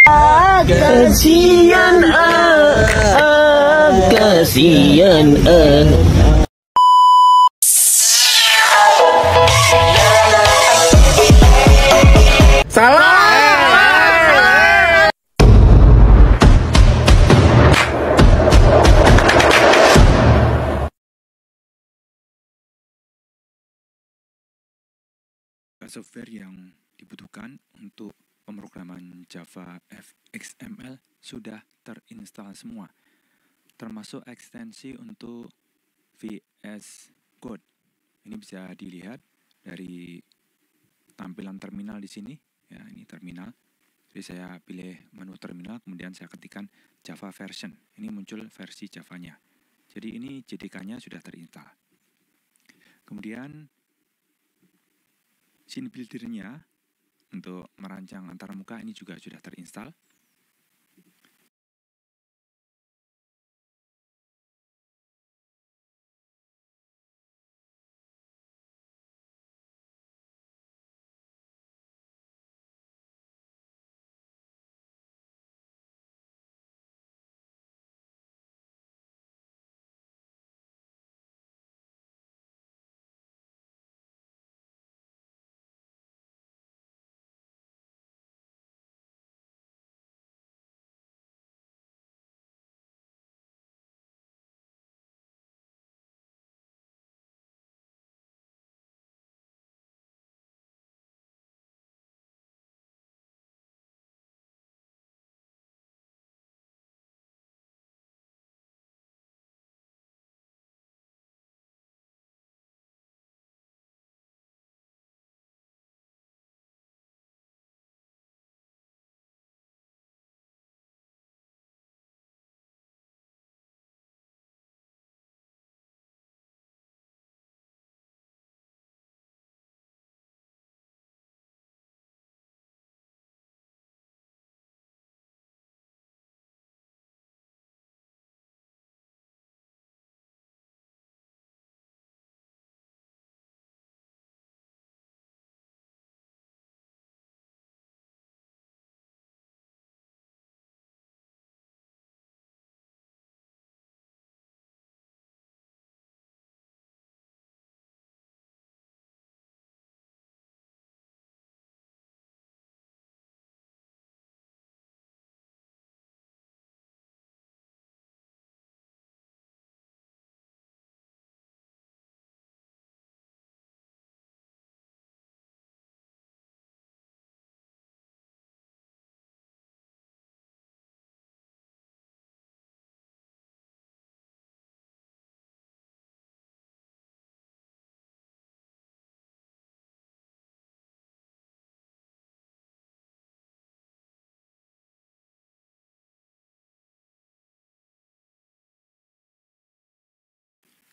Kasian kasian salah. Software yang dibutuhkan untuk pemrograman Java XML sudah terinstall semua, termasuk ekstensi untuk VS Code. Ini bisa dilihat dari tampilan terminal di sini. Ya, ini terminal. Jadi saya pilih menu terminal, kemudian saya ketikkan Java version. Ini muncul versi Java-nya. Jadi ini JDK-nya sudah terinstall. Kemudian scene builder-nya untuk merancang antarmuka ini juga sudah terinstall.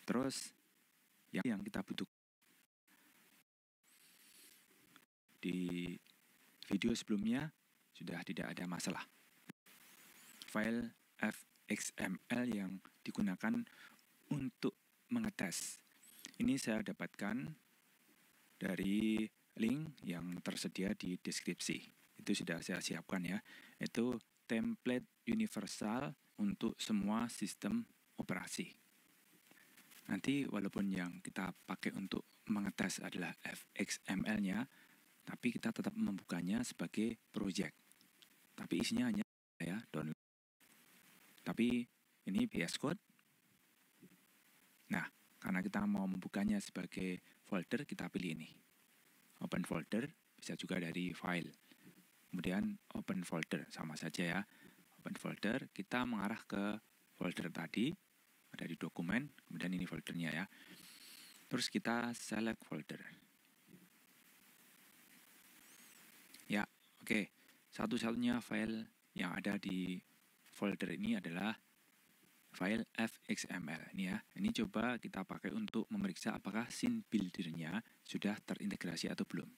Terus yang kita butuhkan di video sebelumnya sudah tidak ada masalah. File fxml yang digunakan untuk mengetes ini saya dapatkan dari link yang tersedia di deskripsi. Itu sudah saya siapkan ya. Itu template universal untuk semua sistem operasi. Nanti walaupun yang kita pakai untuk mengetes adalah fxml-nya, tapi kita tetap membukanya sebagai project. Tapi isinya hanya ya download. Tapi ini VS Code. Nah, karena kita mau membukanya sebagai folder, kita pilih ini. Open folder, bisa juga dari file. Kemudian open folder, sama saja ya. Open folder, kita mengarah ke folder tadi, ada di dokumen, kemudian ini foldernya ya. Terus kita select folder. Ya, oke. Satu-satunya file yang ada di folder ini adalah file fxml ini ya. Ini coba kita pakai untuk memeriksa apakah scene builder-nya sudah terintegrasi atau belum.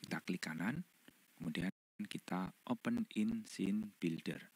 Kita klik kanan, kemudian kita open in scene builder.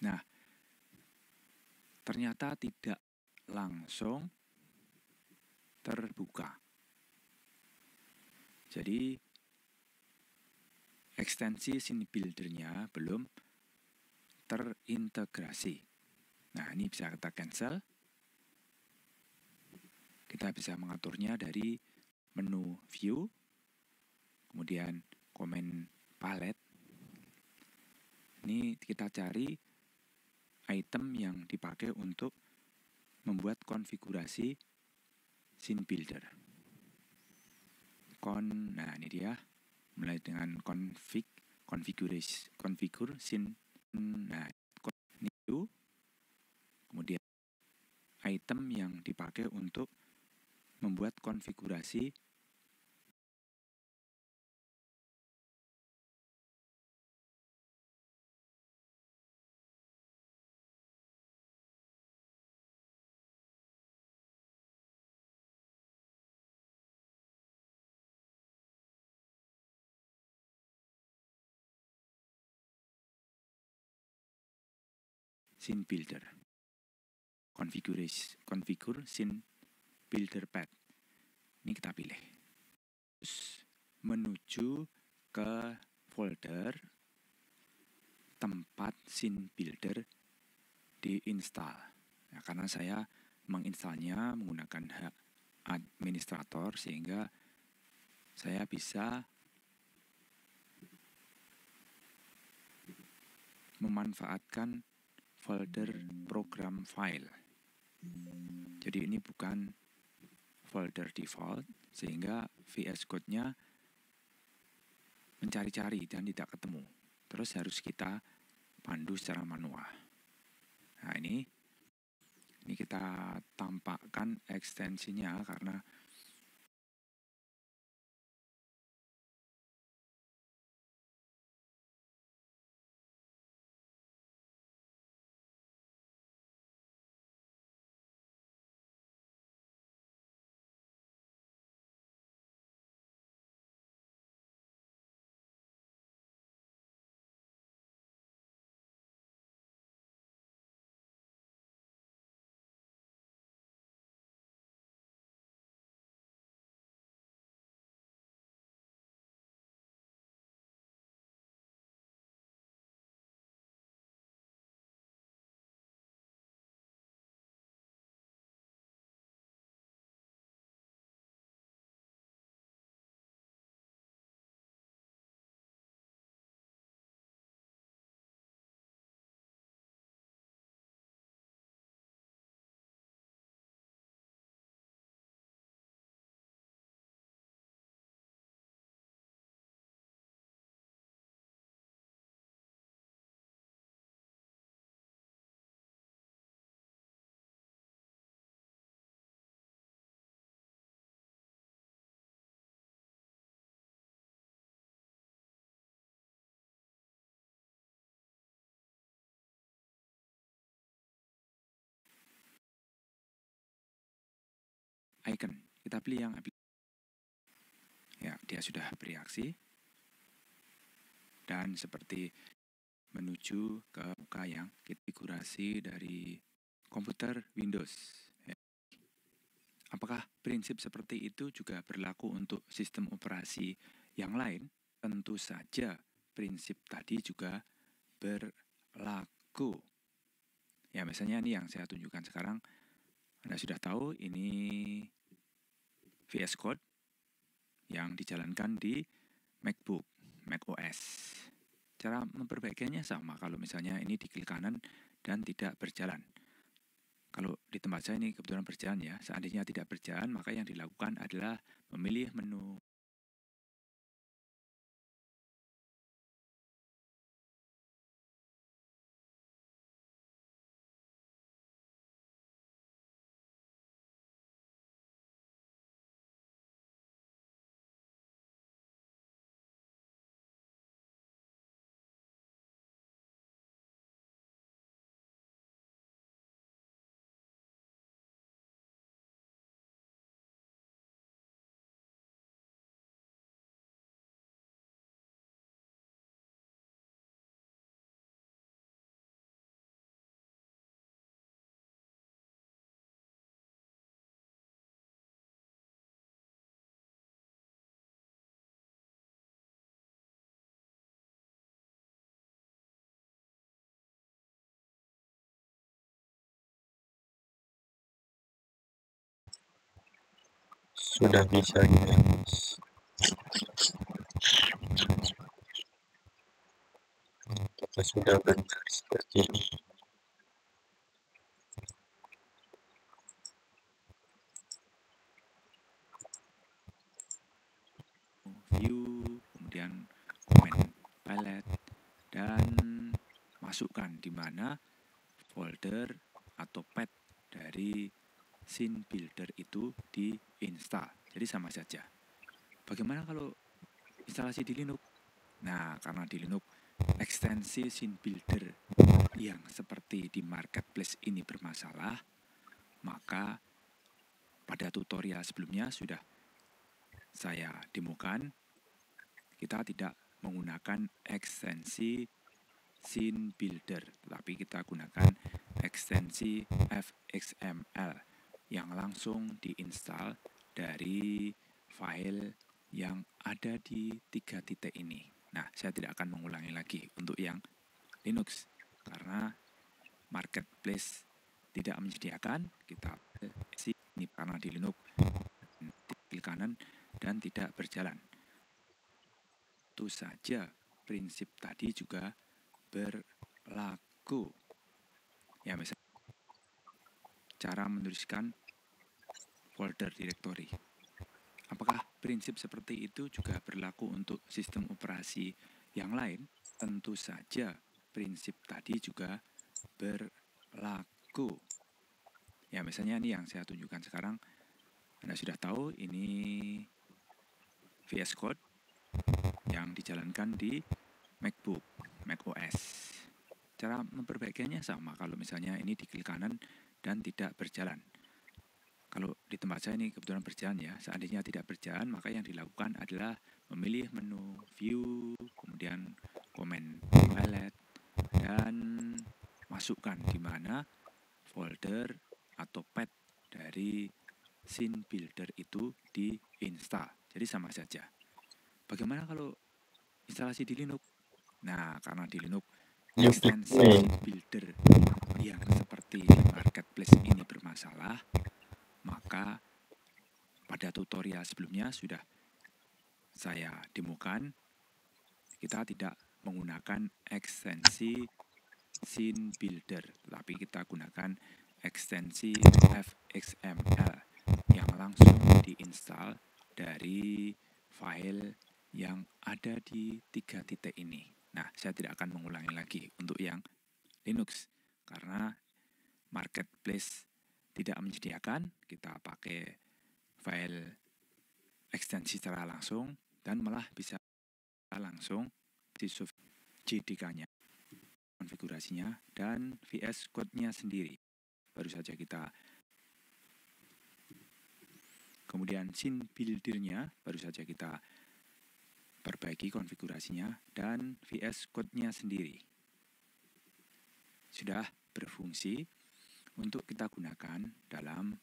Nah, ternyata tidak langsung terbuka. Jadi ekstensi scene builder-nya belum terintegrasi. Nah, ini bisa kita cancel. Kita bisa mengaturnya dari menu view, kemudian comment palette. Ini kita cari item yang dipakai untuk membuat konfigurasi scene builder. Nah ini dia, mulai dengan configure scene. Nah, new, kemudian item yang dipakai untuk membuat konfigurasi scene builder. Configure scene builder path. Ini kita pilih. Terus menuju ke folder tempat scene builder diinstal. Nah, karena saya menginstalnya menggunakan hak administrator sehingga saya bisa memanfaatkan folder program file. Jadi ini bukan folder default sehingga VS Code-nya mencari-cari dan tidak ketemu. Terus harus kita pandu secara manual. Nah, ini kita tampakkan ekstensinya karena icon. Kita pilih yang ya, dia sudah bereaksi. Dan seperti menuju ke muka yang konfigurasi dari komputer Windows. Apakah prinsip seperti itu juga berlaku untuk sistem operasi yang lain? Tentu saja prinsip tadi juga berlaku. Ya, misalnya ini yang saya tunjukkan sekarang. Anda sudah tahu ini VS Code yang dijalankan di MacBook, macOS. Cara memperbaikinya sama, kalau misalnya ini di klik kanan dan tidak berjalan. Kalau di tempat saya ini kebetulan berjalan ya, seandainya tidak berjalan maka yang dilakukan adalah memilih menu sudah bisa guys. Kita sudah benar seperti ini. View, kemudian komen palette, dan masukkan di mana folder atau path dari scene builder itu diinstal. Jadi sama saja. Bagaimana kalau instalasi di Linux? Nah, karena di Linux ekstensi scene builder yang seperti di marketplace ini bermasalah, maka pada tutorial sebelumnya sudah saya demokan, kita tidak menggunakan ekstensi scene builder, tetapi kita gunakan ekstensi fxml yang langsung diinstal dari file yang ada di 3 titik ini. Nah, saya tidak akan mengulangi lagi untuk yang Linux karena marketplace tidak menyediakan. Kita ini karena di Linux klik kanan dan tidak berjalan. Itu saja prinsip tadi juga berlaku. Ya, misalnya cara menuliskan folder directory. Apakah prinsip seperti itu juga berlaku untuk sistem operasi yang lain? Tentu saja prinsip tadi juga berlaku. Ya, misalnya ini yang saya tunjukkan sekarang. Anda sudah tahu ini VS Code yang dijalankan di MacBook, macOS. Cara memperbaikinya sama. Kalau misalnya ini di klik kanan dan tidak berjalan. Kalau di tempat saya ini kebetulan berjalan ya. Seandainya tidak berjalan, maka yang dilakukan adalah memilih menu view, kemudian komen palette, dan masukkan di mana folder atau path dari scene builder itu diinstal. Jadi sama saja. Bagaimana kalau instalasi di Linux? Nah, karena di Linux ekstensi scene builder yang seperti di marketplace ini bermasalah, maka pada tutorial sebelumnya sudah saya demokan, kita tidak menggunakan ekstensi scene builder, tetapi kita gunakan ekstensi fxml yang langsung diinstal dari file yang ada di 3 titik ini. Nah, saya tidak akan mengulangi lagi untuk yang Linux karena marketplace tidak menyediakan. Kita pakai file ekstensi secara langsung dan malah bisa langsung di JDK-nya, konfigurasinya, dan VS Code-nya sendiri. Baru saja kita kemudian scene builder-nya baru saja kita perbaiki konfigurasinya dan VS Code-nya sendiri. Sudah berfungsi untuk kita gunakan dalam